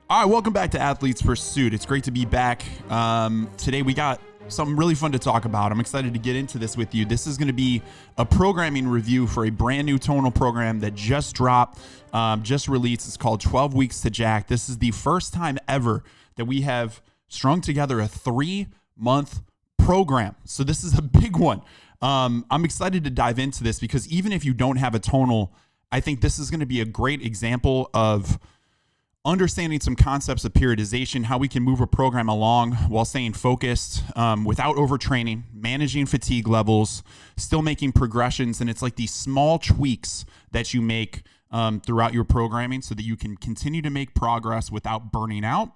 All right, welcome back to Athletes Pursuit. It's great to be back. Today we got something really fun to talk about. I'm excited to get into this with you. This is going to be a programming review for a brand new tonal program that just dropped, just released. It's called 12 Weeks to Jack. This is the first time ever that we have strung together a 3-month program. So this is a big one. I'm excited to dive into this because even if you don't have a tonal, I think this is going to be a great example of understanding some concepts of periodization, how we can move a program along while staying focused, without overtraining, managing fatigue levels, still making progressions. And it's like these small tweaks that you make throughout your programming so that you can continue to make progress without burning out.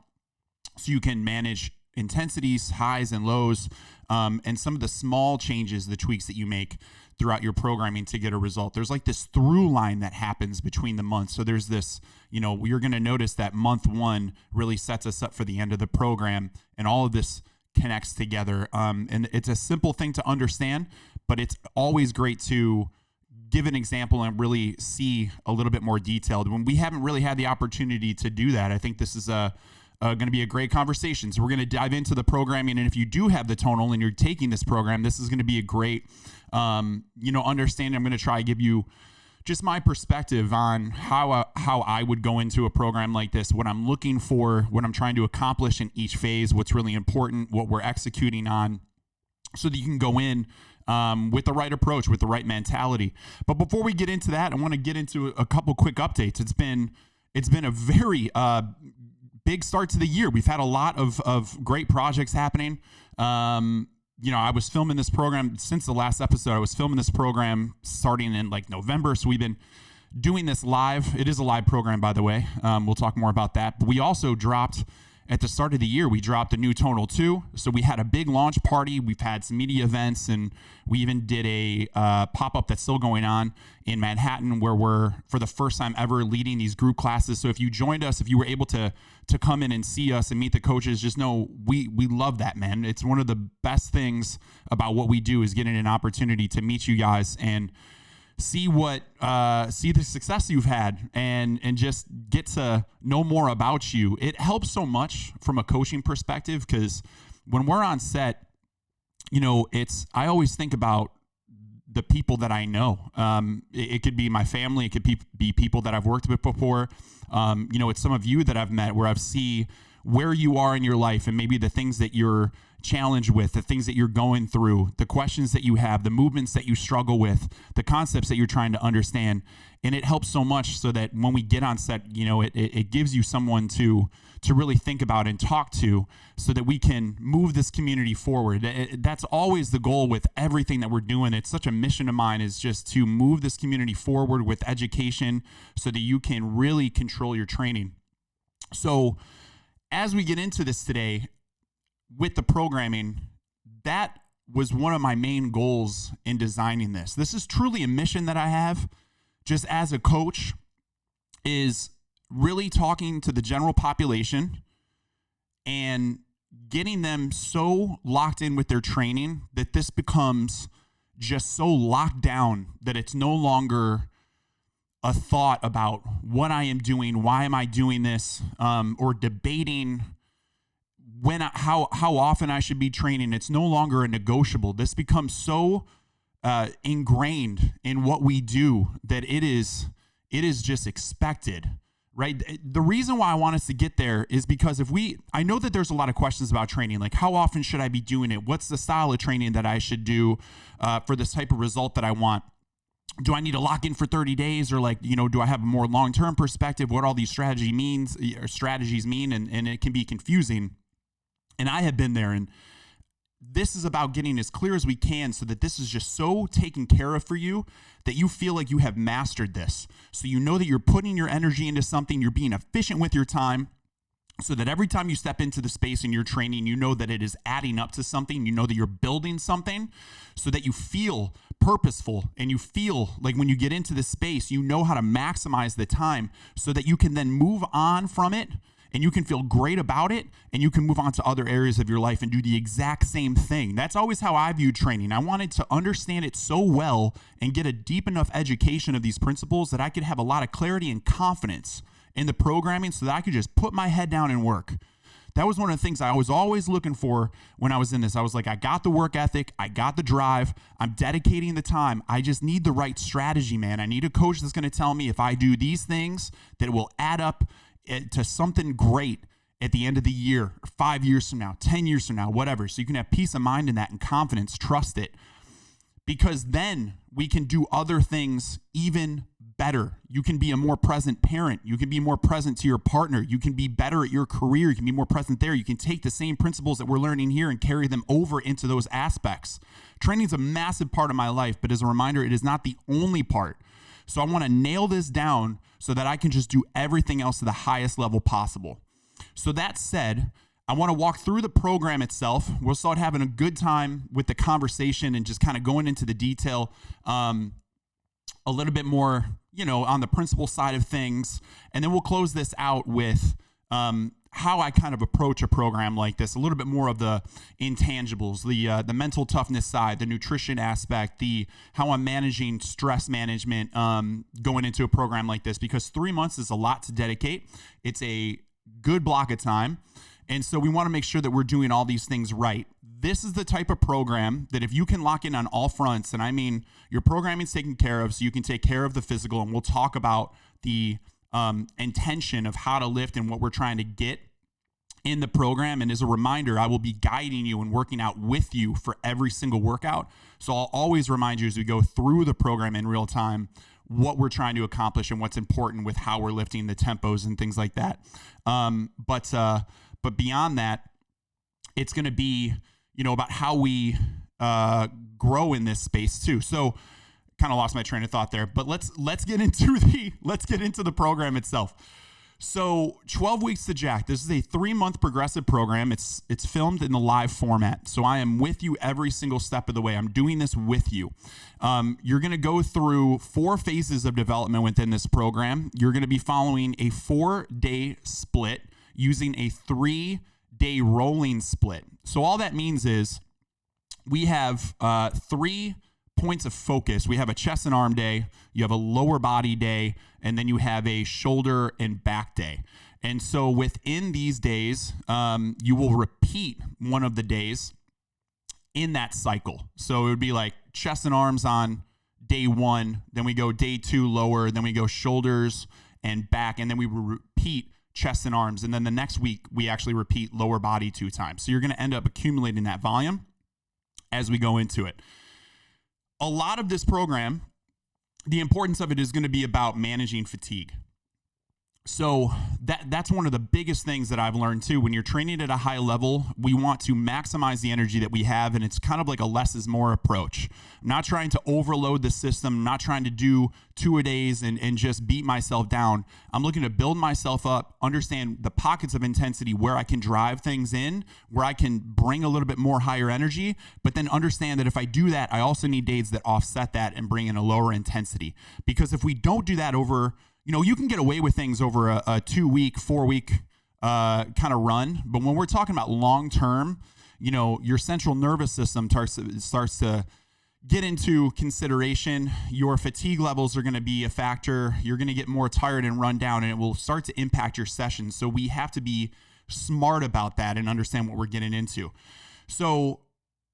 So you can manage intensities, highs and lows, and some of the small changes, the tweaks that you make throughout your programming to get a result. There's like this through line that happens between the months. So there's this, you're going to notice that month one really sets us up for the end of the program, and all of this connects together. And it's a simple thing to understand, but it's always great to give an example and really see a little bit more detailed when we haven't really had the opportunity to do that. I think this is going to be a great conversation. So we're going to dive into the programming. And if you do have the tonal and you're taking this program, this is going to be a great, understanding. I'm going to try to give you just my perspective on how I would go into a program like this, what I'm looking for, what I'm trying to accomplish in each phase, what's really important, what we're executing on, so that you can go in with the right approach, with the right mentality. But before we get into that, I want to get into a couple quick updates. It's been a very big start to the year. We've had a lot of great projects happening. I was filming this program since the last episode. I was filming this program starting in like November. So we've been doing this live. It is a live program, by the way. We'll talk more about that. But we also dropped at the start of the year, we dropped a new Tonal 2. So we had a big launch party. We've had some media events, and we even did a pop-up that's still going on in Manhattan, where we're, for the first time ever, leading these group classes. So if you joined us, if you were able to come in and see us and meet the coaches, just know we love that, man. It's one of the best things about what we do is getting an opportunity to meet you guys and see the success you've had and just get to know more about you. It helps so much from a coaching perspective, because when we're on set, I always think about the people that I know. It could be my family. It could be people that I've worked with before. It's some of you that I've met where I've seen where you are in your life and maybe the things that you're challenged with, the things that you're going through, the questions that you have, the movements that you struggle with, the concepts that you're trying to understand. And it helps so much so that when we get on set, it gives you someone to really think about and talk to, so that we can move this community forward. That's always the goal with everything that we're doing. It's such a mission of mine, is just to move this community forward with education so that you can really control your training. So as we get into this today with the programming, that was one of my main goals in designing this. This is truly a mission that I have just as a coach, is really talking to the general population and getting them so locked in with their training that this becomes just so locked down that it's no longer a thought about what I am doing, why am I doing this, or debating how often I should be training. It's no longer a negotiable. This becomes so ingrained in what we do that it is just expected, right? The reason why I want us to get there is because I know that there's a lot of questions about training, like how often should I be doing it? What's the style of training that I should do for this type of result that I want? Do I need to lock in for 30 days, or do I have a more long-term perspective? What all these strategies mean, and it can be confusing. And I have been there, and this is about getting as clear as we can so that this is just so taken care of for you that you feel like you have mastered this. So you know that you're putting your energy into something, you're being efficient with your time, so that every time you step into the space in your training, you know that it is adding up to something. You know that you're building something, so that you feel purposeful, and you feel like when you get into this space, you know how to maximize the time so that you can then move on from it, and you can feel great about it, and you can move on to other areas of your life and do the exact same thing. That's always how I viewed training. I wanted to understand it so well and get a deep enough education of these principles that I could have a lot of clarity and confidence in the programming so that I could just put my head down and work. That was one of the things I was always looking for when I was in this. I was like, I got the work ethic. I got the drive. I'm dedicating the time. I just need the right strategy, man. I need a coach that's going to tell me if I do these things that it will add up to something great at the end of the year, or 5 years from now, 10 years from now, whatever. So you can have peace of mind in that and confidence, trust it. Because then we can do other things even better. You can be a more present parent. You can be more present to your partner. You can be better at your career. You can be more present there. You can take the same principles that we're learning here and carry them over into those aspects. Training is a massive part of my life, but as a reminder, it is not the only part. So I want to nail this down so that I can just do everything else to the highest level possible. So that said, I want to walk through the program itself. We'll start having a good time with the conversation and just kind of going into the detail a little bit more, on the principle side of things. And then we'll close this out with how I kind of approach a program like this, a little bit more of the intangibles, the mental toughness side, the nutrition aspect, how I'm managing stress management going into a program like this, because 3 months is a lot to dedicate. It's a good block of time. And so we want to make sure that we're doing all these things right. This is the type of program that if you can lock in on all fronts, and I mean your programming is taken care of so you can take care of the physical, and we'll talk about the intention of how to lift and what we're trying to get in the program. And as a reminder, I will be guiding you and working out with you for every single workout. So I'll always remind you as we go through the program in real time what we're trying to accomplish and what's important with how we're lifting, the tempos and things like that. But beyond that, it's going to be, about how we grow in this space too. So kind of lost my train of thought there, but let's get into the program itself. So 12 weeks to Jack. This is a 3-month progressive program. It's filmed in the live format. So I am with you every single step of the way. I'm doing this with you. You're going to go through 4 phases of development within this program. You're going to be following a 4-day split using a 3-day rolling split. So all that means is we have 3 points of focus. We have a chest and arm day, you have a lower body day, and then you have a shoulder and back day. And so within these days, you will repeat one of the days in that cycle. So it would be like chest and arms on day 1, then we go day 2 lower, then we go shoulders and back, and then we repeat chest and arms. And then the next week, we actually repeat lower body 2 times. So you're going to end up accumulating that volume as we go into it. A lot of this program, the importance of it is going to be about managing fatigue. So that's one of the biggest things that I've learned too. When you're training at a high level, we want to maximize the energy that we have, and it's kind of like a less is more approach. I'm not trying to overload the system. I'm not trying to do 2-a-days and just beat myself down. I'm looking to build myself up, understand the pockets of intensity where I can drive things in, where I can bring a little bit more higher energy, but then understand that if I do that, I also need days that offset that and bring in a lower intensity. Because if we don't do that over, you can get away with things over a 2-week, 4-week kind of run. But when we're talking about long-term, your central nervous system starts to get into consideration. Your fatigue levels are going to be a factor. You're going to get more tired and run down, and it will start to impact your sessions. So we have to be smart about that and understand what we're getting into. So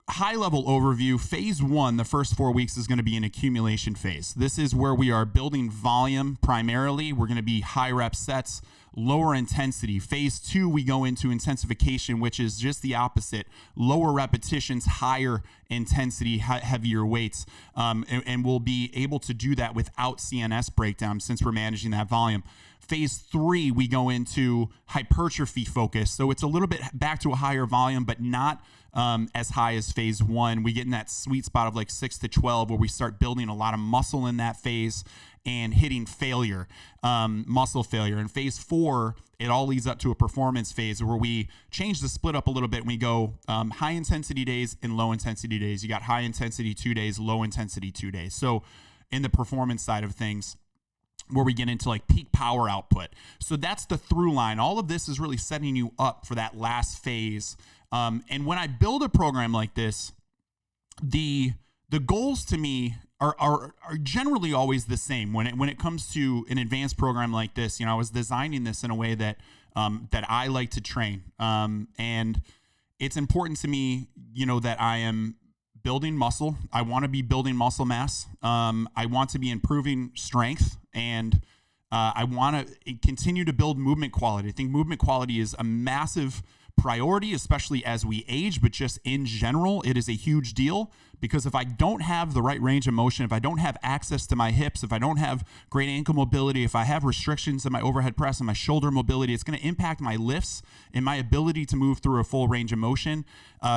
high-level overview, phase 1, the first 4 weeks is going to be an accumulation phase. This is where we are building volume primarily. We're going to be high rep sets, lower intensity. Phase 2, we go into intensification, which is just the opposite. Lower repetitions, higher intensity, heavier weights. And we'll be able to do that without CNS breakdown since we're managing that volume. Phase 3, we go into hypertrophy focus. So it's a little bit back to a higher volume, but not as high as phase 1. We get in that sweet spot of like 6 to 12 where we start building a lot of muscle in that phase and hitting failure, muscle failure. In phase 4, it all leads up to a performance phase where we change the split up a little bit and we go high intensity days and low intensity days. You got high intensity 2 days, low intensity 2 days. So in the performance side of things, where we get into like peak power output. So that's the through line. All of this is really setting you up for that last phase. And when I build a program like this, the goals to me are generally always the same when it comes to an advanced program like this. I was designing this in a way that I like to train, and it's important to me, that I am building muscle. I want to be building muscle mass. I want to be improving strength, and I want to continue to build movement quality. I think movement quality is a massive priority, especially as we age, but just in general, it is a huge deal, because if I don't have the right range of motion, if I don't have access to my hips, if I don't have great ankle mobility, if I have restrictions in my overhead press and my shoulder mobility, it's going to impact my lifts and my ability to move through a full range of motion.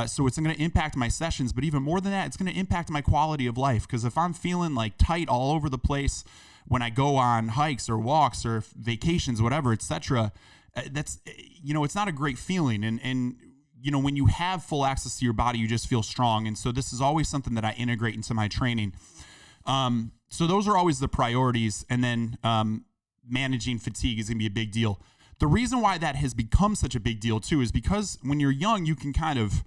So it's going to impact my sessions, but even more than that, it's going to impact my quality of life, because if I'm feeling like tight all over the place when I go on hikes or walks or vacations, whatever, etc., that's, it's not a great feeling. And when you have full access to your body, you just feel strong. And so this is always something that I integrate into my training. So those are always the priorities. And then managing fatigue is going to be a big deal. The reason why that has become such a big deal too is because when you're young, you can kind of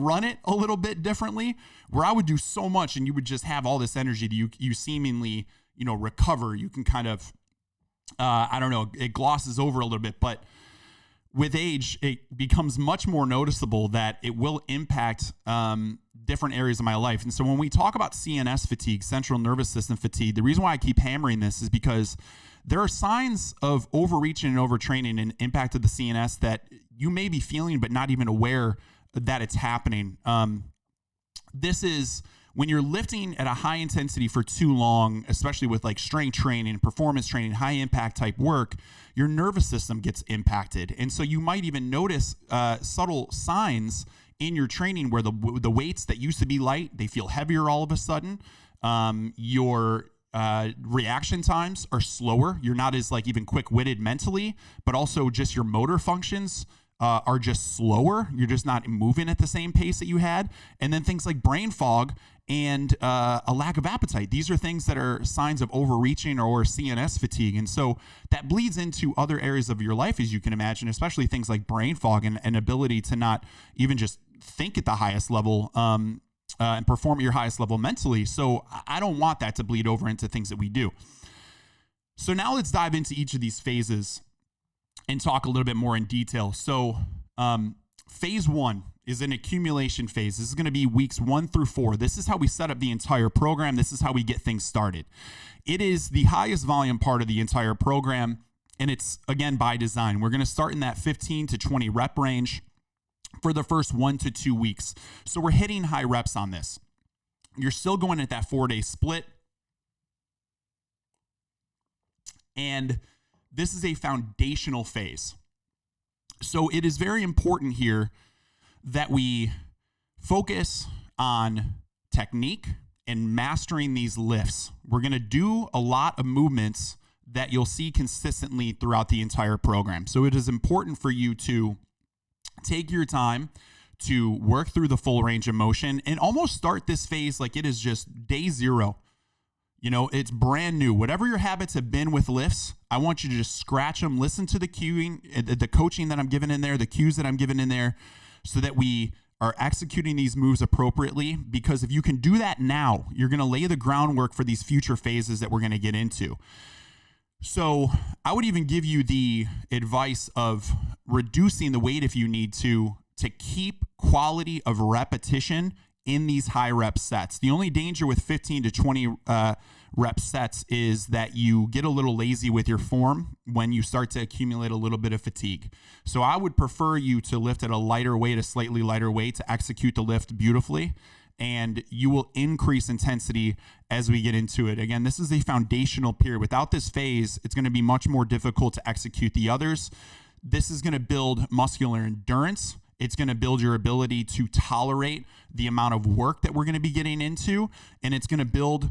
run it a little bit differently, where I would do so much and you would just have all this energy that you seemingly, recover. You can kind of, it glosses over a little bit, but with age, it becomes much more noticeable that it will impact different areas of my life. And so when we talk about CNS fatigue, central nervous system fatigue, the reason why I keep hammering this is because there are signs of overreaching and overtraining and impact of the CNS that you may be feeling, but not even aware that it's happening. This is when you're lifting at a high intensity for too long, especially with like strength training, performance training, high impact type work, your nervous system gets impacted. And so you might even notice subtle signs in your training where the weights that used to be light, they feel heavier all of a sudden. Your reaction times are slower. You're not as like even quick-witted mentally, but also just your motor functions are just slower. You're just not moving at the same pace that you had. And then things like brain fog and a lack of appetite. These are things that are signs of overreaching or CNS fatigue. And so that bleeds into other areas of your life, as you can imagine, especially things like brain fog and ability to not even just think at the highest level and perform at your highest level mentally. So I don't want that to bleed over into things that we do. So now let's dive into each of these phases and talk a little bit more in detail. So phase 1 is an accumulation phase. This is going to be weeks 1 through 4. This is how we set up the entire program. This is how we get things started. It is the highest volume part of the entire program, and it's, again, by design. We're going to start in that 15 to 20 rep range for the first 1 to 2 weeks. So we're hitting high reps on this. You're still going at that 4-day split. And this is a foundational phase. So it is very important here that we focus on technique and mastering these lifts. We're going to do a lot of movements that you'll see consistently throughout the entire program. So it is important for you to take your time to work through the full range of motion and almost start this phase like it is just day 0. It's brand new. Whatever your habits have been with lifts, I want you to just scratch them, listen to the cueing, the coaching that I'm giving in there, the cues that I'm giving in there, so that we are executing these moves appropriately. Because if you can do that now, you're going to lay the groundwork for these future phases that we're going to get into. So I would even give you the advice of reducing the weight if you need to keep quality of repetition in these high rep sets. The only danger with 15 to 20 rep sets is that you get a little lazy with your form when you start to accumulate a little bit of fatigue. So I would prefer you to lift at a slightly lighter weight to execute the lift beautifully, and you will increase intensity as we get into it. Again, this is a foundational period. Without this phase, it's going to be much more difficult to execute the others. This is going to build muscular endurance. It's going to build your ability to tolerate the amount of work that we're going to be getting into, and it's going to build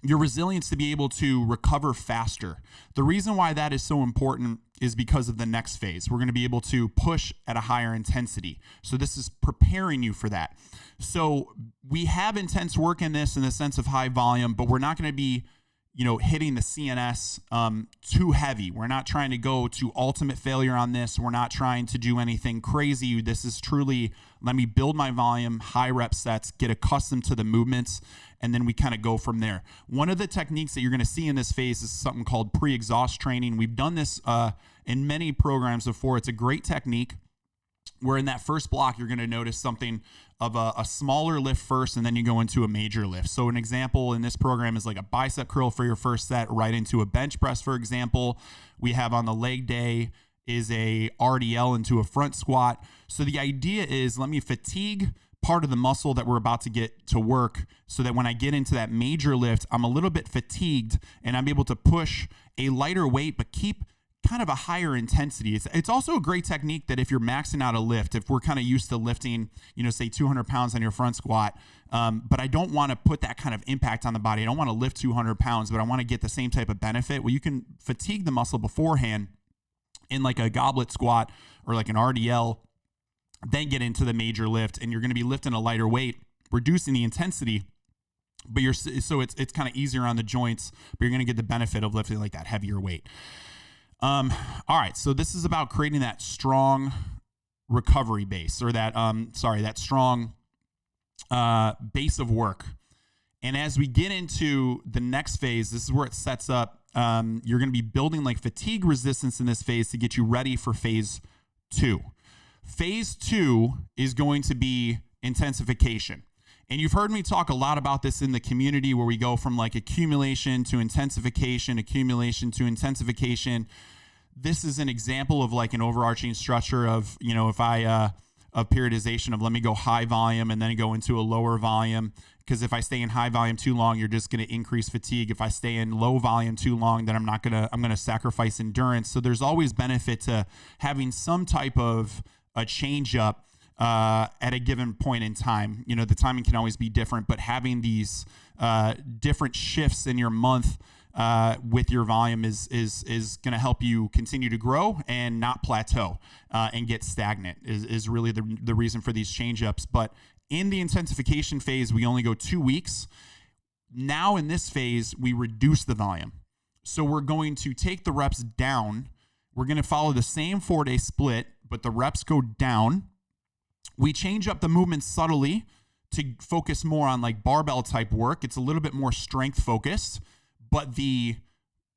your resilience to be able to recover faster. The reason why that is so important is because of the next phase. We're going to be able to push at a higher intensity. So this is preparing you for that. So we have intense work in this in the sense of high volume, but we're not going to be hitting the CNS too heavy. We're not trying to go to ultimate failure on this. We're not trying to do anything crazy. This is truly, let me build my volume, high rep sets, get accustomed to the movements, and then we kind of go from there. One of the techniques that you're going to see in this phase is something called pre-exhaust training. We've done this in many programs before. It's a great technique where in that first block, you're going to notice something of a smaller lift first, and then you go into a major lift. So an example in this program is like a bicep curl for your first set, right into a bench press, for example. We have on the leg day is a RDL into a front squat. So the idea is, let me fatigue part of the muscle that we're about to get to work so that when I get into that major lift, I'm a little bit fatigued and I'm able to push a lighter weight, but keep kind of a higher intensity. It's also a great technique that if you're maxing out a lift, if we're kind of used to lifting, say 200 pounds on your front squat, but I don't want to put that kind of impact on the body. I don't want to lift 200 pounds, but I want to get the same type of benefit. Well, you can fatigue the muscle beforehand in like a goblet squat or like an RDL, then get into the major lift, and you're going to be lifting a lighter weight, reducing the intensity, but it's kind of easier on the joints, but you're going to get the benefit of lifting like that heavier weight. All right, so this is about creating that strong recovery base, or that strong base of work. And as we get into the next phase, this is where it sets up. You're going to be building like fatigue resistance in this phase to get you ready for phase 2. Phase 2 is going to be intensification. And you've heard me talk a lot about this in the community, where we go from like accumulation to intensification, accumulation to intensification. This is an example of like an overarching structure of, if I, of periodization of let me go high volume and then go into a lower volume. Because if I stay in high volume too long, you're just going to increase fatigue. If I stay in low volume too long, then I'm going to sacrifice endurance. So there's always benefit to having some type of a change up at a given point in time. The timing can always be different, but having these different shifts in your month with your volume is going to help you continue to grow and not plateau and get stagnant is really the reason for these change ups. But in the intensification phase, we only go 2 weeks. Now in this phase, we reduce the volume. So we're going to take the reps down. We're going to follow the same 4-day split, but the reps go down. We change up the movement subtly to focus more on like barbell type work. It's a little bit more strength focused, but the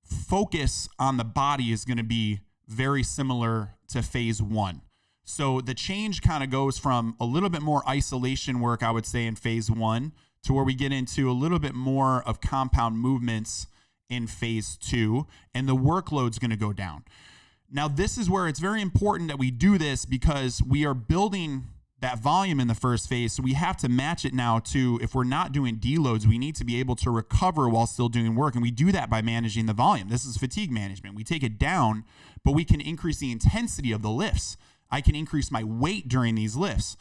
focus on the body is going to be very similar to phase 1. So the change kind of goes from a little bit more isolation work, I would say, in phase 1 to where we get into a little bit more of compound movements in phase 2, and the workload's going to go down. Now, this is where it's very important that we do this because we are building that volume in the first phase. So we have to match it now to, if we're not doing deloads, we need to be able to recover while still doing work. And we do that by managing the volume. This is fatigue management. We take it down, but we can increase the intensity of the lifts. I can increase my weight during these lifts.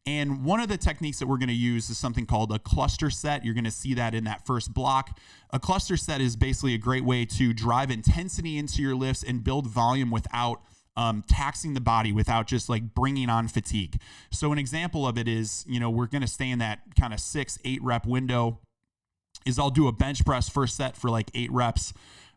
And one of the techniques that we're going to use is something called a cluster set. You're going to see that in that first block. A cluster set is basically a great way to drive intensity into your lifts and build volume without taxing the body, without just like bringing on fatigue. So an example of it is, we're going to stay in that kind of 6-8 rep window. Is I'll do a bench press first set for like 8 reps.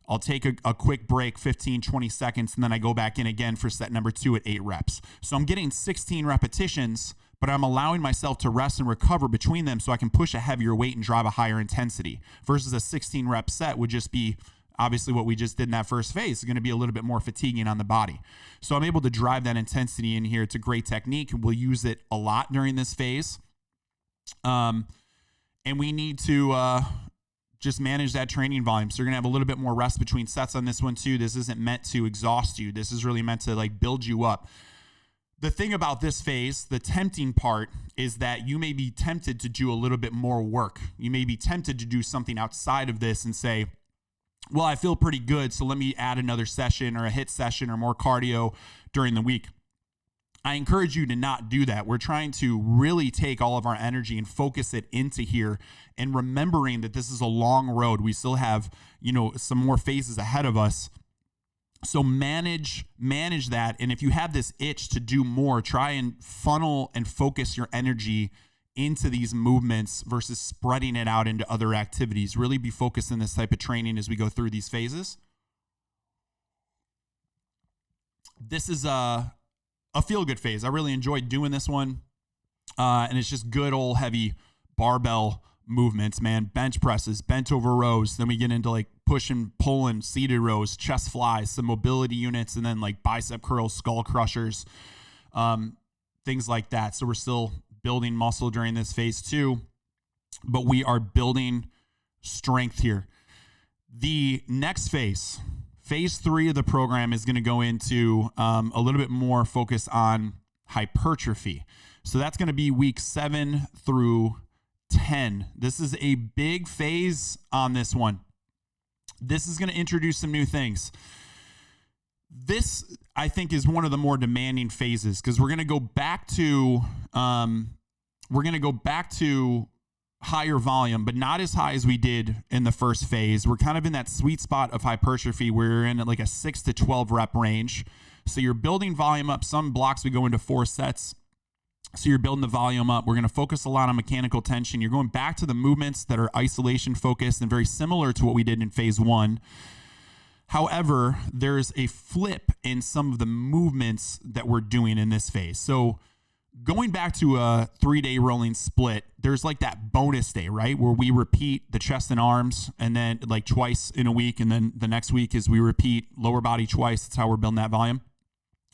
I'll take a quick break, 15, 20 seconds, and then I go back in again for set number 2 at 8 reps. So I'm getting 16 repetitions, but I'm allowing myself to rest and recover between them so I can push a heavier weight and drive a higher intensity, versus a 16 rep set would just be obviously what we just did in that first phase. Is going to be a little bit more fatiguing on the body. So I'm able to drive that intensity in here. It's a great technique. We'll use it a lot during this phase. And we need to just manage that training volume. So you're going to have a little bit more rest between sets on this one too. This isn't meant to exhaust you. This is really meant to like build you up. The thing about this phase, the tempting part, is that you may be tempted to do a little bit more work. You may be tempted to do something outside of this and say, well, I feel pretty good, so let me add another session or a HIIT session or more cardio during the week. I encourage you to not do that. We're trying to really take all of our energy and focus it into here, and remembering that this is a long road. We still have, some more phases ahead of us. So manage that. And if you have this itch to do more, try and funnel and focus your energy into these movements versus spreading it out into other activities. Really be focused in this type of training as we go through these phases. This is a feel-good phase. I really enjoyed doing this one. And it's just good old heavy barbell movements, man. Bench presses, bent over rows. Then we get into like pushing, pulling, seated rows, chest flies, some mobility units, and then like bicep curls, skull crushers, things like that. So we're still building muscle during this phase 2, but we are building strength here. The next phase 3 of the program, is going to go into a little bit more focus on hypertrophy. So that's going to be week 7 through 10. This is a big phase on this one. This is going to introduce some new things. This, I think, is one of the more demanding phases because we're going to go back to higher volume, but not as high as we did in the first phase. We're kind of in that sweet spot of hypertrophy where we're in like a 6 to 12 rep range. So you're building volume up. Some blocks we go into 4 sets. So you're building the volume up. We're going to focus a lot on mechanical tension. You're going back to the movements that are isolation focused and very similar to what we did in phase 1. However, there's a flip in some of the movements that we're doing in this phase. So going back to a 3-day rolling split, there's like that bonus day, right? Where we repeat the chest and arms and then like twice in a week. And then the next week is we repeat lower body twice. That's how we're building that volume.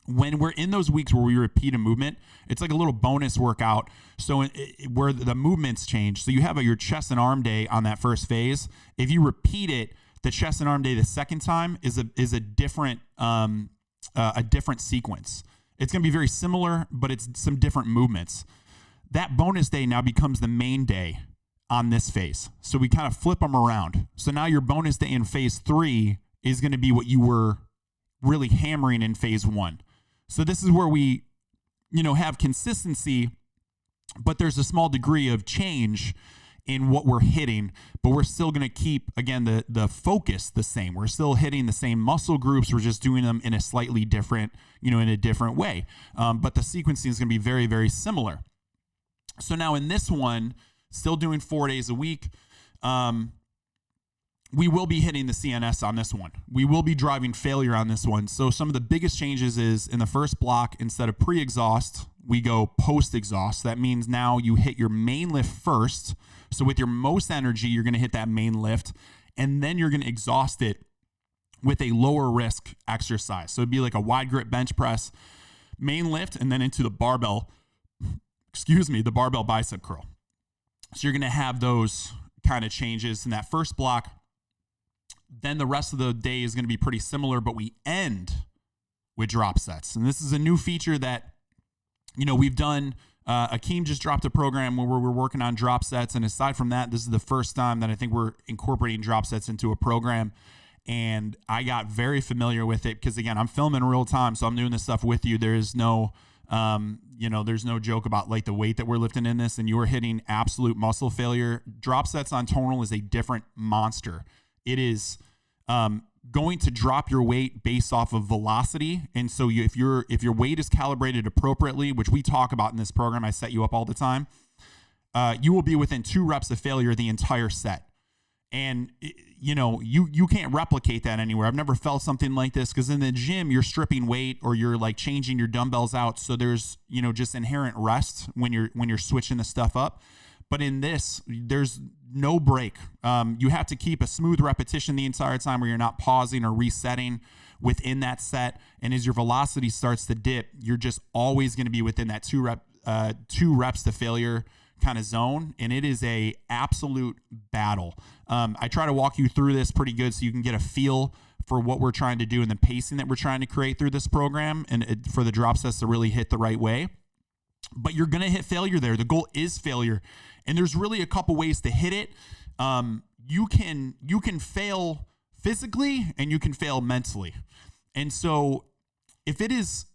When we're in those weeks where we repeat a movement, it's like a little bonus workout. So where the movements change. So you have your chest and arm day on that first phase. If you repeat it, the chest and arm day the second time is a different sequence. It's going to be very similar, but it's some different movements. That bonus day now becomes the main day on this phase. So we kind of flip them around. So now your bonus day in phase 3 is going to be what you were really hammering in phase 1. So this is where we, have consistency, but there's a small degree of change in what we're hitting, but we're still going to keep, again, the focus the same. We're still hitting the same muscle groups. We're just doing them in a slightly different, in a different way. But the sequencing is going to be very, very similar. So now in this one, still doing 4 days a week, we will be hitting the CNS on this one. We will be driving failure on this one. So some of the biggest changes is in the first block, instead of pre-exhaust, we go post-exhaust. That means now you hit your main lift first. So with your most energy, you're going to hit that main lift, and then you're going to exhaust it with a lower risk exercise. So it'd be like a wide grip bench press, main lift, and then into the barbell, the barbell bicep curl. So you're going to have those kind of changes in that first block. Then the rest of the day is going to be pretty similar, but we end with drop sets. And this is a new feature that, we've done. Akeem just dropped a program where we're working on drop sets. And aside from that, this is the first time that I think we're incorporating drop sets into a program. And I got very familiar with it because, again, I'm filming real time. So I'm doing this stuff with you. There's no, there's no joke about like the weight that we're lifting in this, and you are hitting absolute muscle failure. Drop sets on Tonal is a different monster. It is going to drop your weight based off of velocity. And so if your weight is calibrated appropriately, which we talk about in this program, I set you up all the time, you will be within 2 reps of failure the entire set. And, you can't replicate that anywhere. I've never felt something like this because in the gym, you're stripping weight or you're like changing your dumbbells out. So there's, just inherent rest when you're switching the stuff up. But in this, there's no break. You have to keep a smooth repetition the entire time where you're not pausing or resetting within that set. And as your velocity starts to dip, you're just always going to be within that 2 reps to failure kind of zone. And it is a absolute battle. I try to walk you through this pretty good so you can get a feel for what we're trying to do and the pacing that we're trying to create through this program and for the drop sets to really hit the right way. But you're going to hit failure there. The goal is failure. And there's really a couple ways to hit it. You can fail physically and you can fail mentally. And so if it is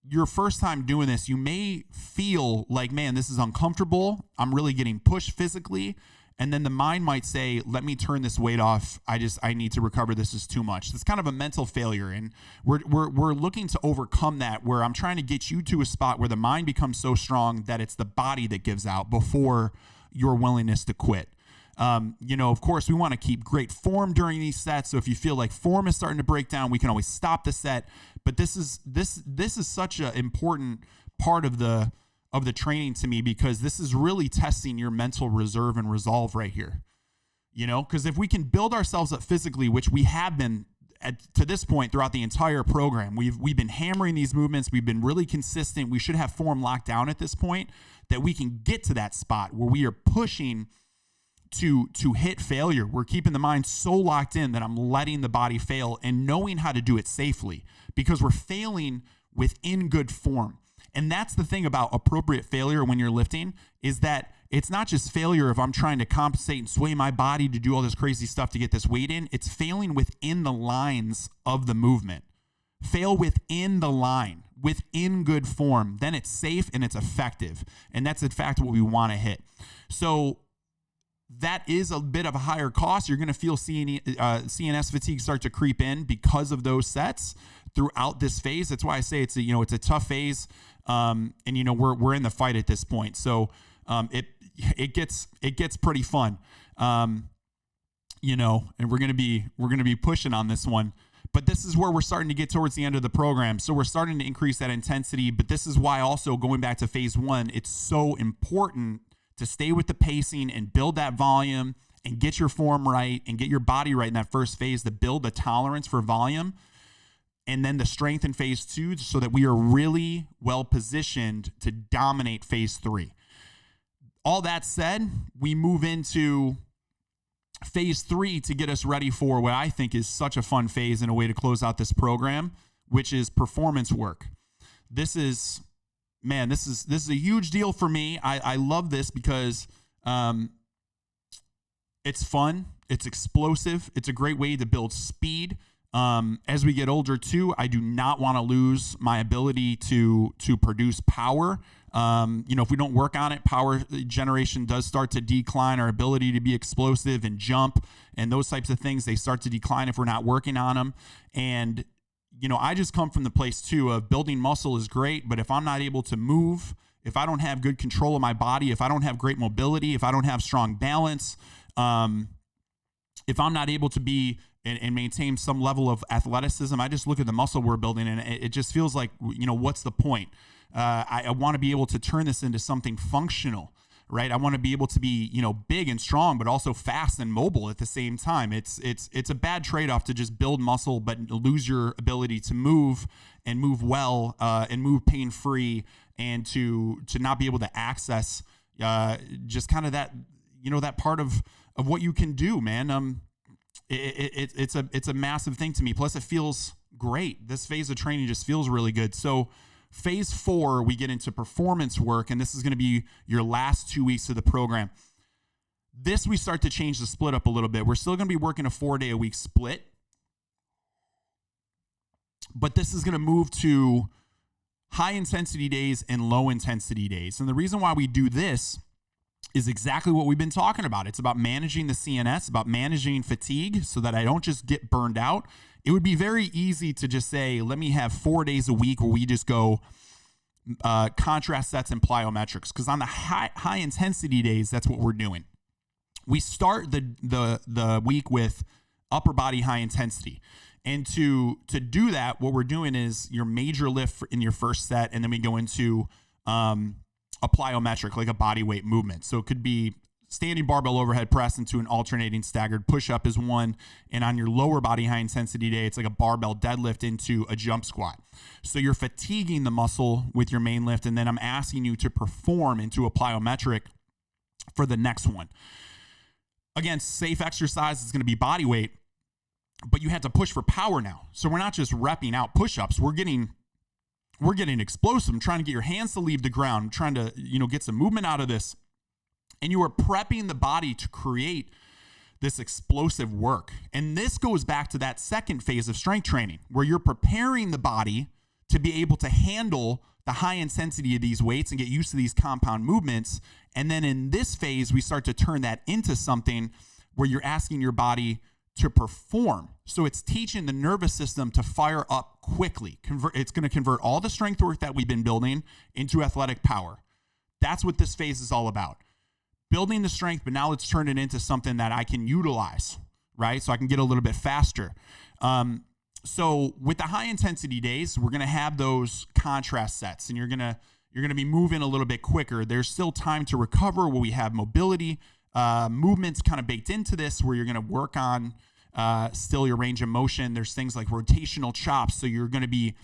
your first time doing this, you may feel like, man, this is uncomfortable. I'm really getting pushed physically. And then the mind might say, let me turn this weight off. I need to recover. This is too much. It's kind of a mental failure. And we're looking to overcome that, where I'm trying to get you to a spot where the mind becomes so strong that it's the body that gives out before your willingness to quit. Of course, we want to keep great form during these sets. So if you feel like form is starting to break down, we can always stop the set. But this is such an important part of the training to me, because this is really testing your mental reserve and resolve right here. Because if we can build ourselves up physically, which we have been to this point throughout the entire program, we've been hammering these movements. We've been really consistent. We should have form locked down at this point, that we can get to that spot where we are pushing to hit failure. We're keeping the mind so locked in that I'm letting the body fail and knowing how to do it safely, because we're failing within good form. And that's the thing about appropriate failure when you're lifting, is that it's not just failure if I'm trying to compensate and sway my body to do all this crazy stuff to get this weight in. It's failing within the lines of the movement. Fail within the line, within good form. Then it's safe and it's effective. And that's in fact what we want to hit. So that is a bit of a higher cost. You're going to feel CNS fatigue start to creep in because of those sets throughout this phase. That's why I say it's a tough phase. And we're in the fight at this point. So it gets pretty fun. And we're going to be pushing on this one. But this is where we're starting to get towards the end of the program. So we're starting to increase that intensity. But this is why also, going back to phase 1, it's so important to stay with the pacing and build that volume and get your form right and get your body right in that first phase, to build the tolerance for volume, and then the strength in phase 2, so that we are really well positioned to dominate phase 3. All that said, we move into phase 3 to get us ready for what I think is such a fun phase and a way to close out this program, which is performance work. This is a huge deal for me. I love this because it's fun. It's explosive. It's a great way to build speed. As we get older too, I do not want to lose my ability to produce power. If we don't work on it, power generation does start to decline. Our ability to be explosive and jump and those types of things, they start to decline if we're not working on them. And I just come from the place too of building muscle is great, but if I'm not able to move, if I don't have good control of my body, if I don't have great mobility, if I don't have strong balance, if I'm not able to be and maintain some level of athleticism, I just look at the muscle we're building and it just feels like, what's the point? I want to be able to turn this into something functional, right? I want to be able to be, big and strong, but also fast and mobile at the same time. It's a bad trade-off to just build muscle, but lose your ability to move and move well, and move pain-free, and to not be able to access, just kind of that, that part of what you can do, man. It's a massive thing to me. Plus it feels great. This phase of training just feels really good. So phase 4, we get into performance work, and this is going to be your last 2 weeks of the program. This, we start to change the split up a little bit. We're still going to be working a 4-day-a-week split, but this is going to move to high intensity days and low intensity days. And the reason why we do this is exactly what we've been talking about. It's about managing the CNS, about managing fatigue so that I don't just get burned out. It would be very easy to just say, let me have 4 days a week where we just go contrast sets and plyometrics. Because on the high intensity days, that's what we're doing. We start the week with upper body high intensity. And to do that, what we're doing is your major lift in your first set, and then we go into a plyometric, like a body weight movement. So it could be standing barbell overhead press into an alternating staggered push-up is one. And on your lower body high intensity day, it's like a barbell deadlift into a jump squat. So you're fatiguing the muscle with your main lift, and then I'm asking you to perform into a plyometric for the next one. Again, safe exercise is going to be body weight, but you have to push for power now. So we're not just repping out push-ups. We're getting explosive. I'm trying to get your hands to leave the ground. I'm trying to, get some movement out of this. And you are prepping the body to create this explosive work. And this goes back to that second phase of strength training, where you're preparing the body to be able to handle the high intensity of these weights and get used to these compound movements. And then in this phase, we start to turn that into something where you're asking your body to perform. So it's teaching the nervous system to fire up quickly. It's going to convert all the strength work that we've been building into athletic power. That's what this phase is all about. Building the strength, but now let's turn it into something that I can utilize, right? So I can get a little bit faster. So with the high intensity days, we're going to have those contrast sets, and you're going to be moving a little bit quicker. There's still time to recover where we have mobility, movements kind of baked into this, where you're going to work on still your range of motion. There's things like rotational chops. So you're going to be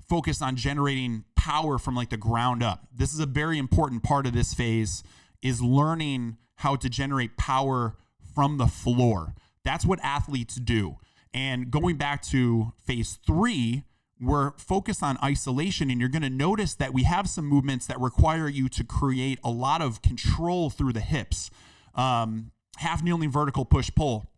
focused on generating power from like the ground up. This is a very important part of this phase, is learning how to generate power from the floor. That's what athletes do. And going back to phase 3, we're focused on isolation, and you're going to notice that we have some movements that require you to create a lot of control through the hips. Half kneeling vertical push pull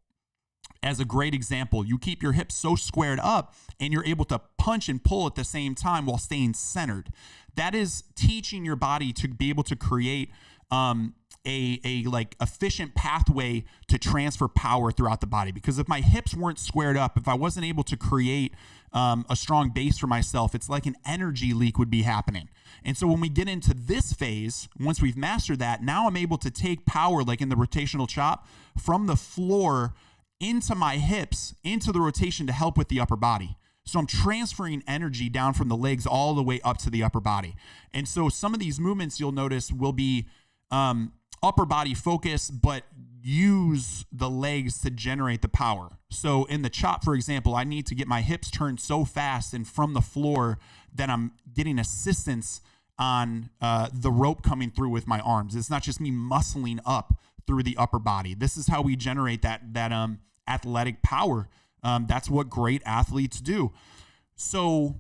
as a great example. You keep your hips so squared up and you're able to punch and pull at the same time while staying centered. That is teaching your body to be able to create a like efficient pathway to transfer power throughout the body. Because if my hips weren't squared up, if I wasn't able to create a strong base for myself, it's like an energy leak would be happening. And so when we get into this phase, once we've mastered that, now I'm able to take power, like in the rotational chop, from the floor into my hips, into the rotation to help with the upper body. So I'm transferring energy down from the legs all the way up to the upper body. And so some of these movements you'll notice will be upper body focus, but use the legs to generate the power. So in the chop, for example, I need to get my hips turned so fast and from the floor that I'm getting assistance on the rope coming through with my arms. It's not just me muscling up through the upper body. This is how we generate that athletic power. That's what great athletes do. So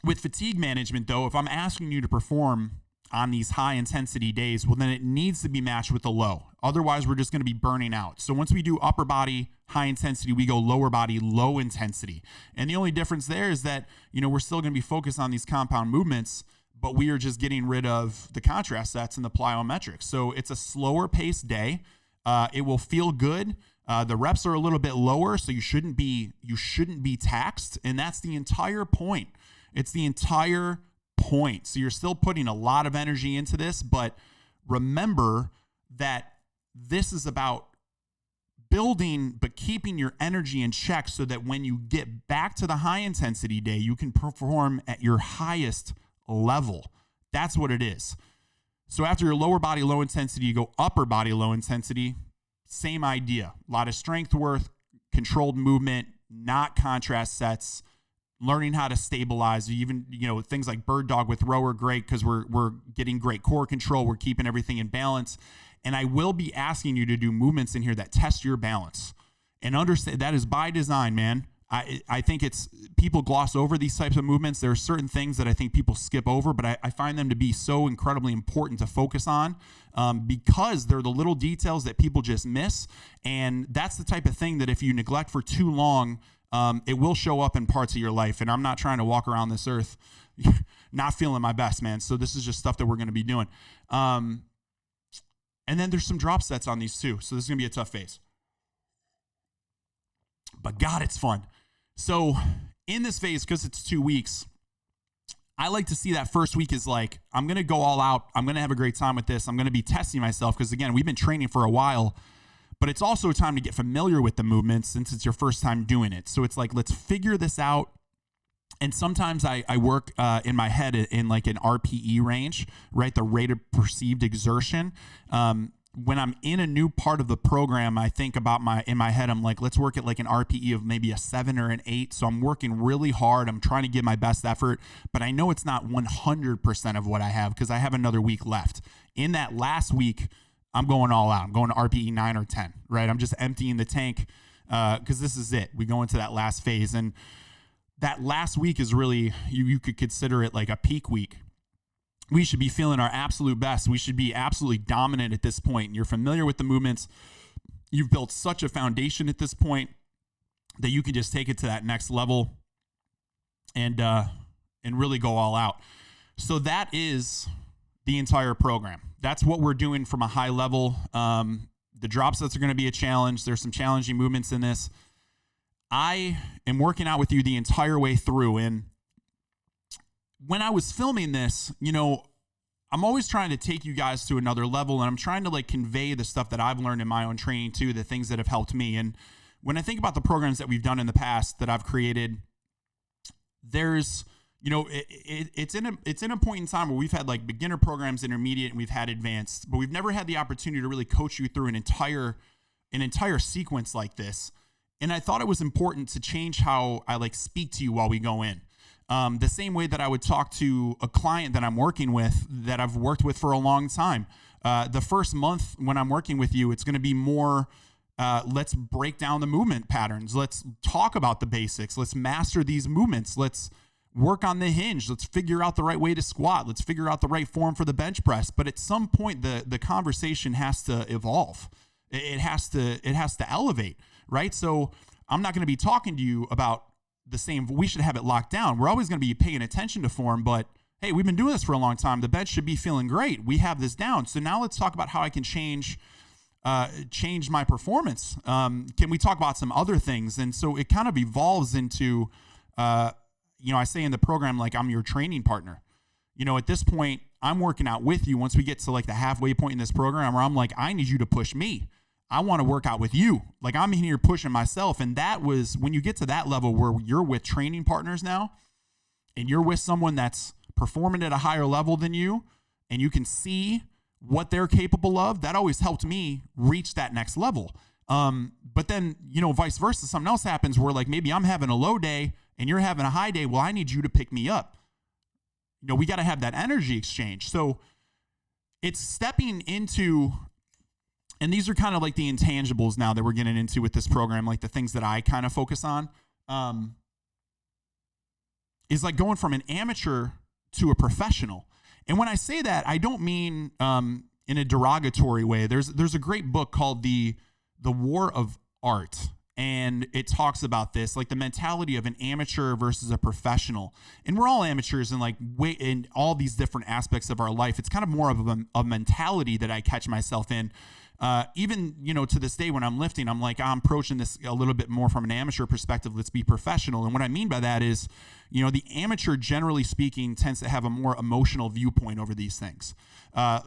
with fatigue management, though, if I'm asking you to perform on these high intensity days, well, then it needs to be matched with the low. Otherwise, we're just going to be burning out. So once we do upper body high intensity, we go lower body low intensity. And the only difference there is that, we're still going to be focused on these compound movements, but we are just getting rid of the contrast sets and the plyometrics. So it's a slower paced day. It will feel good. The reps are a little bit lower, so you shouldn't be taxed. And that's the entire point. It's the entire point. So you're still putting a lot of energy into this, but remember that this is about building, but keeping your energy in check so that when you get back to the high intensity day, you can perform at your highest level. That's what it is. So after your lower body low intensity, you go upper body low intensity. Same idea. A lot of strength work, controlled movement, not contrast sets, learning how to stabilize. Even, things like bird dog with row are great because we're getting great core control. We're keeping everything in balance. And I will be asking you to do movements in here that test your balance. And understand that is by design, man. I think it's people gloss over these types of movements. There are certain things that I think people skip over, but I find them to be so incredibly important to focus on because they're the little details that people just miss. And that's the type of thing that if you neglect for too long, it will show up in parts of your life. And I'm not trying to walk around this earth not feeling my best, man. So this is just stuff that we're going to be doing. And then there's some drop sets on these too. So this is going to be a tough phase. But God, it's fun. So in this phase, because it's 2 weeks, I like to see that first week is like, I'm going to go all out. I'm going to have a great time with this. I'm going to be testing myself because, again, we've been training for a while. But it's also a time to get familiar with the movements since it's your first time doing it. So it's like, let's figure this out. And sometimes I work in my head in like an RPE range, right? The rate of perceived exertion. When I'm in a new part of the program, I think about in my head, I'm like, let's work at like an RPE of maybe a 7 or an 8. So I'm working really hard. I'm trying to give my best effort, but I know it's not 100% of what I have because I have another week left. In that last week, I'm going all out. I'm going to RPE 9 or 10, right? I'm just emptying the tank because this is it. We go into that last phase. And that last week is really, you could consider it like a peak week. We should be feeling our absolute best. We should be absolutely dominant at this point. And you're familiar with the movements. You've built such a foundation at this point that you can just take it to that next level and really go all out. So that is the entire program. That's what we're doing from a high level. The drop sets are going to be a challenge. There's some challenging movements in this. I am working out with you the entire way through. And when I was filming this, I'm always trying to take you guys to another level, and I'm trying to like convey the stuff that I've learned in my own training too, the things that have helped me. And when I think about the programs that we've done in the past that I've created, there's, it's in a point in time where we've had like beginner programs, intermediate, and we've had advanced, but we've never had the opportunity to really coach you through an entire sequence like this. And I thought it was important to change how I like speak to you while we go in. The same way that I would talk to a client that I'm working with, that I've worked with for a long time. The first month when I'm working with you, it's going to be more, let's break down the movement patterns. Let's talk about the basics. Let's master these movements. Let's work on the hinge. Let's figure out the right way to squat. Let's figure out the right form for the bench press. But at some point, the conversation has to evolve. It has to elevate, right? So I'm not going to be talking to you about the same. We should have it locked down. We're always going to be paying attention to form, but hey, we've been doing this for a long time. The bench should be feeling great. We have this down. So now let's talk about how I can change my performance. Can we talk about some other things? And so it kind of evolves into, I say in the program, like I'm your training partner. At this point, I'm working out with you. Once we get to like the halfway point in this program where I'm like, I need you to push me. I want to work out with you. Like I'm here pushing myself. And that was when you get to that level where you're with training partners now and you're with someone that's performing at a higher level than you and you can see what they're capable of, that always helped me reach that next level. But then, vice versa, something else happens where like maybe I'm having a low day and you're having a high day. Well, I need you to pick me up. We got to have that energy exchange. So it's stepping into, and these are kind of like the intangibles now that we're getting into with this program, like the things that I kind of focus on, is like going from an amateur to a professional. And when I say that, I don't mean in a derogatory way. There's a great book called The War of Art, and it talks about this, like the mentality of an amateur versus a professional. And we're all amateurs in all these different aspects of our life. It's kind of more of a mentality that I catch myself in. Even, to this day when I'm lifting, I'm like, I'm approaching this a little bit more from an amateur perspective. Let's be professional. And what I mean by that is, the amateur, generally speaking, tends to have a more emotional viewpoint over these things,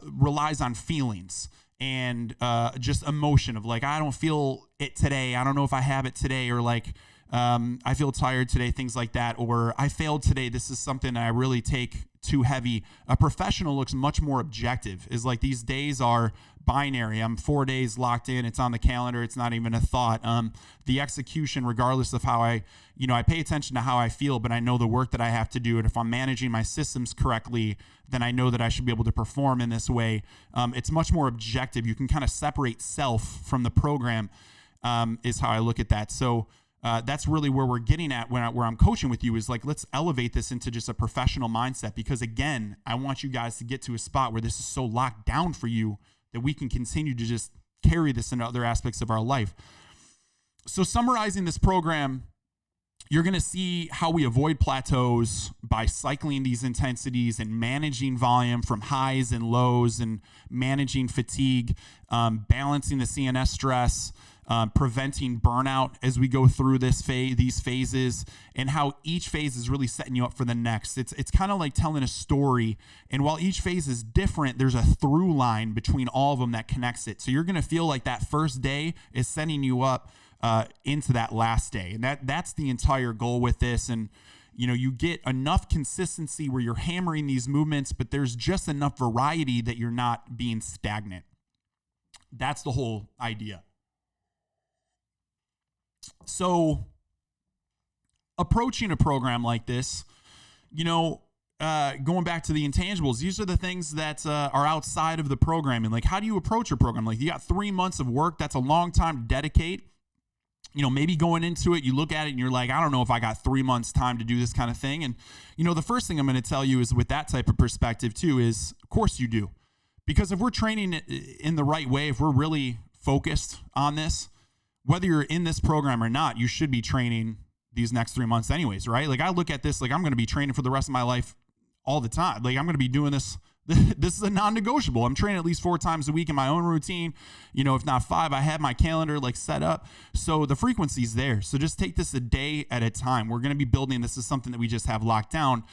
relies on feelings and just emotion of like, I don't feel it today. I don't know if I have it today, or like, I feel tired today, things like that, or I failed today. This is something I really take too heavy. A professional looks much more objective, is like these days are binary. I'm 4 days locked in. It's on the calendar. It's not even a thought. The execution, regardless of how I pay attention to how I feel, but I know the work that I have to do. And if I'm managing my systems correctly, then I know that I should be able to perform in this way. It's much more objective. You can kind of separate self from the program, is how I look at that. So that's really where we're getting at where I'm coaching with you, is like, let's elevate this into just a professional mindset. Because again, I want you guys to get to a spot where this is so locked down for you that we can continue to just carry this into other aspects of our life. So summarizing this program, you're going to see how we avoid plateaus by cycling these intensities and managing volume from highs and lows, and managing fatigue, balancing the CNS stress, preventing burnout as we go through these phases, and how each phase is really setting you up for the next. It's kind of like telling a story, and while each phase is different, there's a through line between all of them that connects it. So you're going to feel like that first day is setting you up into that last day, and that's the entire goal with this. And you get enough consistency where you're hammering these movements, but there's just enough variety that you're not being stagnant. That's the whole idea. So approaching a program like this, going back to the intangibles, these are the things that are outside of the programming. Like, how do you approach a program? Like, you got 3 months of work. That's a long time to dedicate. Maybe going into it, you look at it and you're like, I don't know if I got 3 months time to do this kind of thing. And, the first thing I'm going to tell you is, with that type of perspective too, is of course you do. Because if we're training in the right way, if we're really focused on this, whether you're in this program or not, you should be training these next 3 months anyways, right? Like, I look at this like I'm going to be training for the rest of my life all the time. Like I'm going to be doing this. This is a non-negotiable. I'm training at least 4 times a week in my own routine. If not 5, I have my calendar like set up. So the frequency's there. So just take this a day at a time. We're going to be building. This is something that we just have locked down.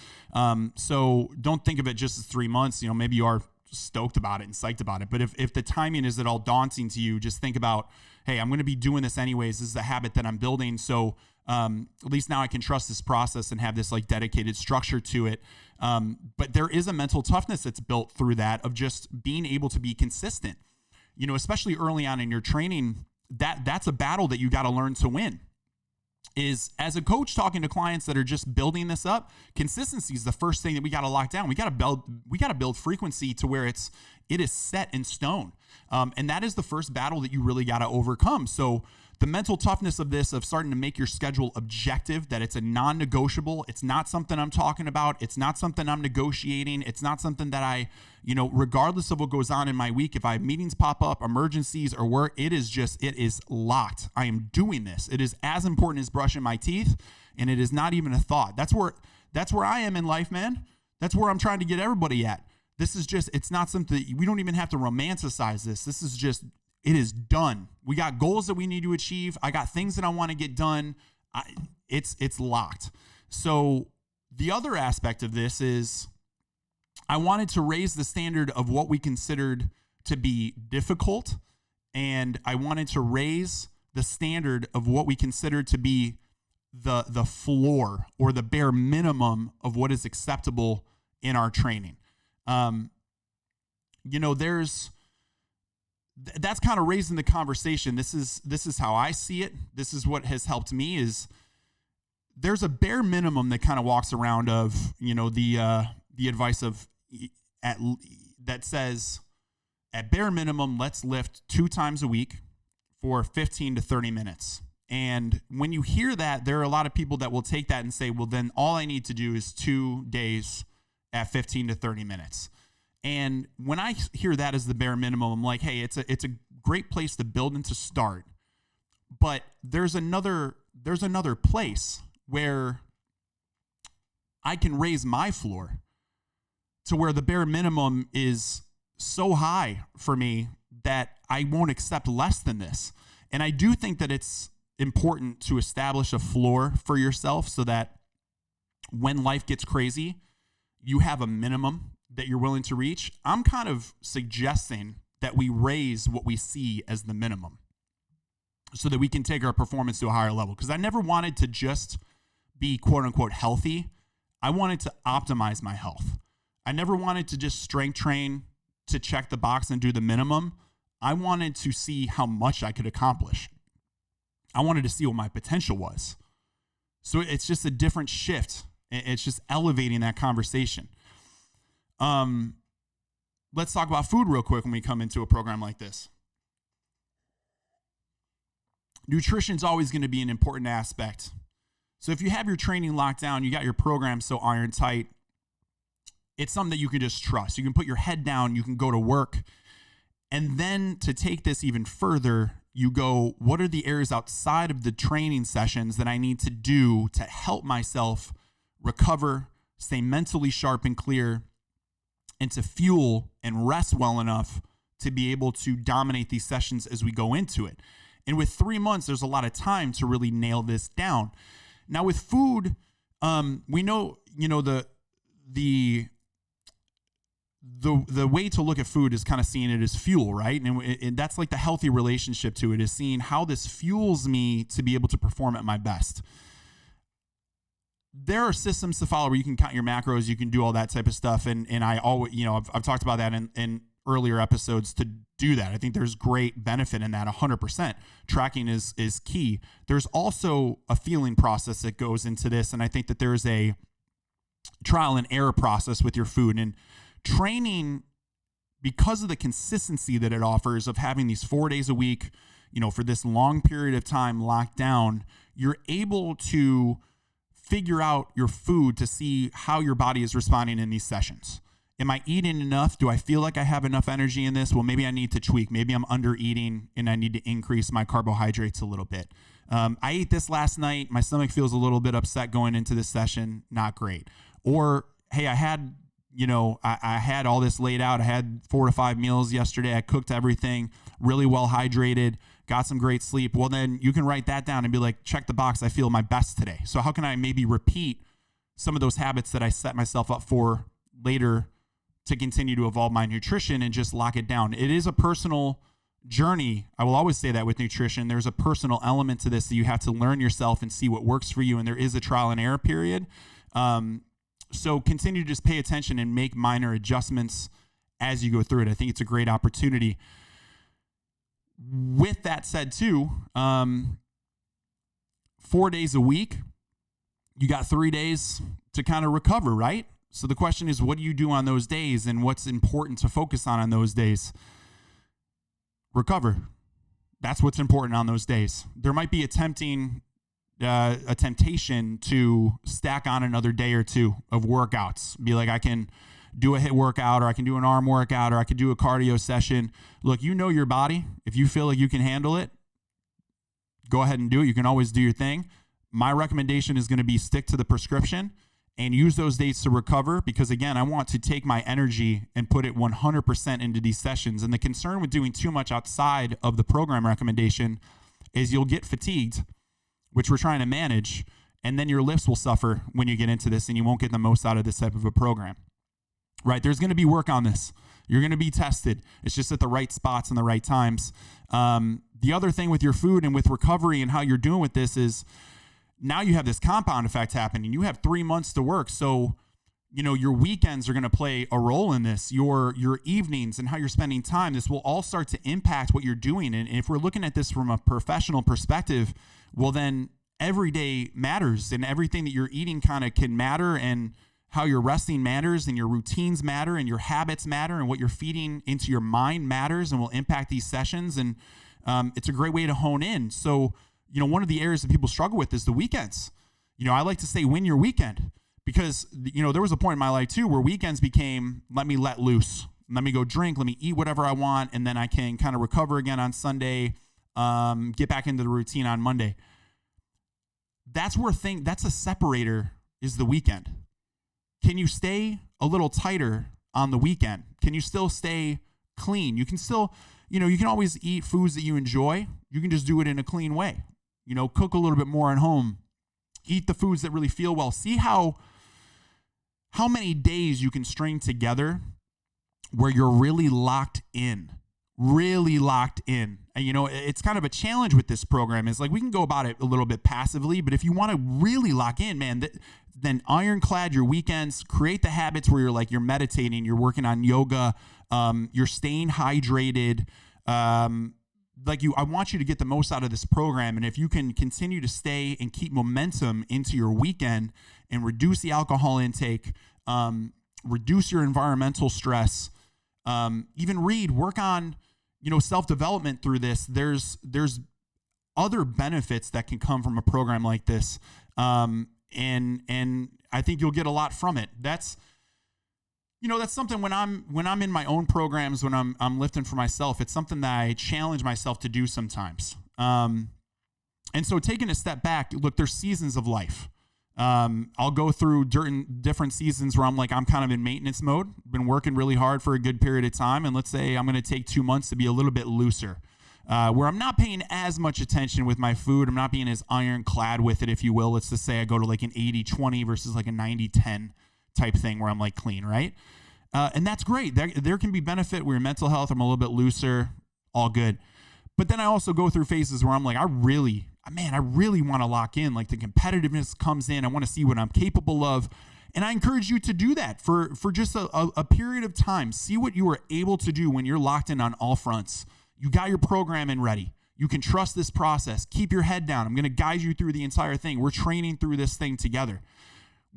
So don't think of it just as 3 months. Maybe you are stoked about it and psyched about it. But if the timing is at all daunting to you, just think about, hey, I'm going to be doing this anyways. This is a habit that I'm building. So at least now I can trust this process and have this like dedicated structure to it. But there is a mental toughness that's built through that of just being able to be consistent, especially early on in your training. That's a battle that you got to learn to win. Is as a coach talking to clients that are just building this up, consistency is the first thing that we got to lock down. We got to build frequency to where it is set in stone. And that is the first battle that you really got to overcome. So the mental toughness of this, of starting to make your schedule objective, that it's a non-negotiable. It's not something I'm talking about. It's not something I'm negotiating. It's not something that I, regardless of what goes on in my week, if I have meetings pop up, emergencies or work, it is locked. I am doing this. It is as important as brushing my teeth, and it is not even a thought. That's where I am in life, man. That's where I'm trying to get everybody at. This is just, it's not something, we don't even have to romanticize this. This is just, it is done. We got goals that we need to achieve. I got things that I want to get done. It's locked. So the other aspect of this is I wanted to raise the standard of what we considered to be difficult. And I wanted to raise the standard of what we considered to be the floor or the bare minimum of what is acceptable in our training. That's kind of raising the conversation. This is how I see it. This is what has helped me is there's a bare minimum that kind of walks around of, the advice of that says at bare minimum, let's lift 2 times a week for 15 to 30 minutes. And when you hear that, there are a lot of people that will take that and say, well, then all I need to do is 2 days at 15 to 30 minutes. And when I hear that as the bare minimum, I'm like, hey, it's a great place to build and to start. But there's another place where I can raise my floor to where the bare minimum is so high for me that I won't accept less than this. And I do think that it's important to establish a floor for yourself so that when life gets crazy, you have a minimum that you're willing to reach. I'm kind of suggesting that we raise what we see as the minimum so that we can take our performance to a higher level. Because I never wanted to just be quote unquote healthy. I wanted to optimize my health. I never wanted to just strength train to check the box and do the minimum. I wanted to see how much I could accomplish. I wanted to see what my potential was. So it's just a different shift. It's just elevating that conversation. Let's talk about food real quick when we come into a program like this. Nutrition is always going to be an important aspect. So if you have your training locked down, you got your program so iron tight, it's something that you can just trust. You can put your head down, you can go to work. And then to take this even further, you go, what are the areas outside of the training sessions that I need to do to help myself recover, stay mentally sharp and clear, and to fuel and rest well enough to be able to dominate these sessions as we go into it. And with 3 months, there's a lot of time to really nail this down. Now with food, we know, the way to look at food is kind of seeing it as fuel, right? And that's like the healthy relationship to it, is seeing how this fuels me to be able to perform at my best. There are systems to follow where you can count your macros, you can do all that type of stuff. And I always, I've talked about that in earlier episodes to do that. I think there's great benefit in that 100%. Tracking is key. There's also a feeling process that goes into this. And I think that there's a trial and error process with your food. And training, because of the consistency that it offers of having these 4 days a week, for this long period of time locked down, you're able to figure out your food to see how your body is responding in these sessions. Am I eating enough? Do I feel like I have enough energy in this? Well, maybe I need to tweak. Maybe I'm under eating and I need to increase my carbohydrates a little bit. I ate this last night. My stomach feels a little bit upset going into this session. Not great. Or, hey, I had I had all this laid out. I had 4 to 5 meals yesterday. I cooked everything, really well hydrated, got some great sleep. Well, then you can write that down and be like, check the box. I feel my best today. So how can I maybe repeat some of those habits that I set myself up for later to continue to evolve my nutrition and just lock it down? It is a personal journey. I will always say that with nutrition, there's a personal element to this that you have to learn yourself and see what works for you. And there is a trial and error period. So continue to just pay attention and make minor adjustments as you go through it. I think it's a great opportunity. With that said too, 4 days a week, you got 3 days to kind of recover, right? So the question is, what do you do on those days and what's important to focus on those days? Recover. That's what's important on those days. There might be a temptation to stack on another day or two of workouts. Be like, I can do a HIIT workout, or I can do an arm workout, or I can do a cardio session. Look, you know your body. If you feel like you can handle it, go ahead and do it. You can always do your thing. My recommendation is going to be stick to the prescription and use those days to recover, because again, I want to take my energy and put it 100% into these sessions. And the concern with doing too much outside of the program recommendation is you'll get fatigued, which we're trying to manage, and then your lifts will suffer when you get into this and you won't get the most out of this type of a program, right? There's going to be work on this. You're going to be tested. It's just at the right spots and the right times. The other thing with your food and with recovery and how you're doing with this is now you have this compound effect happening. You have 3 months to work. So, your weekends are going to play a role in this, your evenings and how you're spending time. This will all start to impact what you're doing. And if we're looking at this from a professional perspective, well, then every day matters, and everything that you're eating kind of can matter, and how you're resting matters, and your routines matter, and your habits matter, and what you're feeding into your mind matters and will impact these sessions. And it's a great way to hone in. So, one of the areas that people struggle with is the weekends. I like to say win your weekend, because, there was a point in my life too where weekends became, let me let loose. Let me go drink. Let me eat whatever I want. And then I can kind of recover again on Sunday, get back into the routine on Monday. That's a separator, is the weekend. Can you stay a little tighter on the weekend? Can you still stay clean? You can still, you can always eat foods that you enjoy. You can just do it in a clean way. Cook a little bit more at home. Eat the foods that really feel well. See how many days you can string together where you're really locked in. And, it's kind of a challenge with this program. Is like, we can go about it a little bit passively, but if you want to really lock in, man, then ironclad your weekends. Create the habits where you're meditating, you're working on yoga, you're staying hydrated. I want you to get the most out of this program. And if you can continue to stay and keep momentum into your weekend and reduce the alcohol intake, reduce your environmental stress, even work on, self-development through this. There's other benefits that can come from a program like this. And I think you'll get a lot from it. That's something when I'm in my own programs, when I'm lifting for myself, it's something that I challenge myself to do sometimes. And so taking a step back, look, there's seasons of life. I'll go through different seasons where I'm kind of in maintenance mode, been working really hard for a good period of time. And let's say I'm going to take 2 months to be a little bit looser, where I'm not paying as much attention with my food. I'm not being as ironclad with it, if you will. Let's just say I go to an 80-20 versus a 90-10 type thing where I'm clean, right? And that's great. There can be benefit where your mental health, I'm a little bit looser, all good. But then I also go through phases where I'm I really want to lock in. The competitiveness comes in. I want to see what I'm capable of. And I encourage you to do that for just a period of time. See what you are able to do when you're locked in on all fronts. You got your program in ready. You can trust this process. Keep your head down. I'm going to guide you through the entire thing. We're training through this thing together.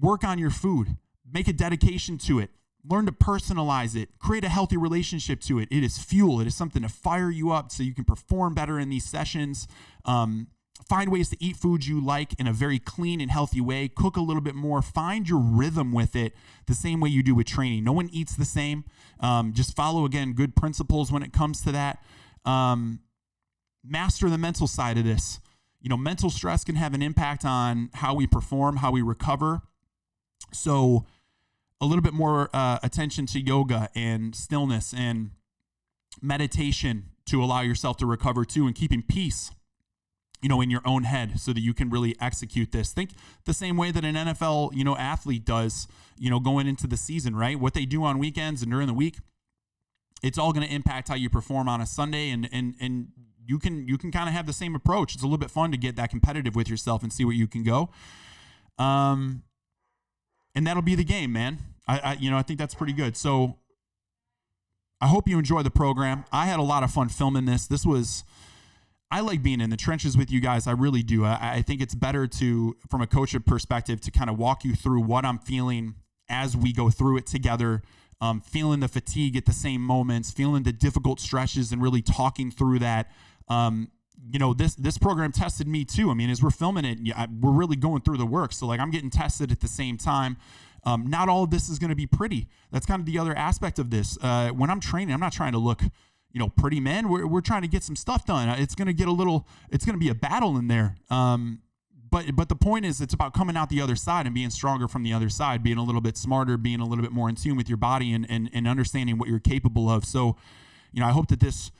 Work on your food. Make a dedication to it. Learn to personalize it. Create a healthy relationship to it. It is fuel. It is something to fire you up so you can perform better in these sessions. Find ways to eat foods you like in a very clean and healthy way. Cook a little bit more. Find your rhythm with it the same way you do with training. No one eats the same. Just follow, again, good principles when it comes to that. Master the mental side of this. Mental stress can have an impact on how we perform, how we recover. So a little bit more attention to yoga and stillness and meditation to allow yourself to recover too, and keeping peace, in your own head so that you can really execute this. Think the same way that an NFL, athlete does, going into the season, right? What they do on weekends and during the week, it's all going to impact how you perform on a Sunday, and you can kind of have the same approach. It's a little bit fun to get that competitive with yourself and see where you can go. And that'll be the game, man. I think that's pretty good. So I hope you enjoy the program. I had a lot of fun filming this. I like being in the trenches with you guys. I really do. I think it's better from a coach perspective, to kind of walk you through what I'm feeling as we go through it together. Feeling the fatigue at the same moments, feeling the difficult stretches, and really talking through that. This program tested me too. I mean, as we're filming it, we're really going through the work. So like, I'm getting tested at the same time. Not all of this is going to be pretty. That's kind of the other aspect of this. When I'm training, I'm not trying to look, pretty, man. We're trying to get some stuff done. It's going to be a battle in there. But the point is, it's about coming out the other side and being stronger from the other side, being a little bit smarter, being a little bit more in tune with your body, and understanding what you're capable of. So, I hope that this,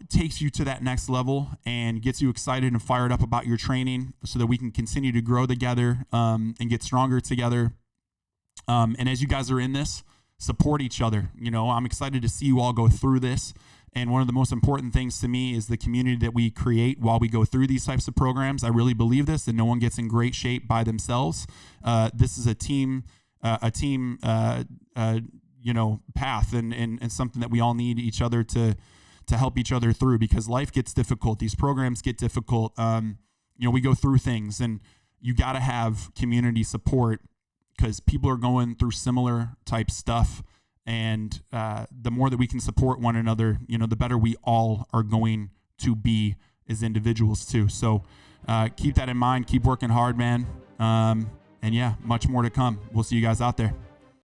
takes you to that next level and gets you excited and fired up about your training, so that we can continue to grow together, and get stronger together. And as you guys are in this, support each other. I'm excited to see you all go through this. And one of the most important things to me is the community that we create while we go through these types of programs. I really believe this, that no one gets in great shape by themselves. This is a team path, and something that we all need each other to help each other through, because life gets difficult. These programs get difficult. We go through things, and you got to have community support, because people are going through similar type stuff. And the more that we can support one another, the better we all are going to be as individuals too. So keep that in mind. Keep working hard, man. And yeah, much more to come. We'll see you guys out there.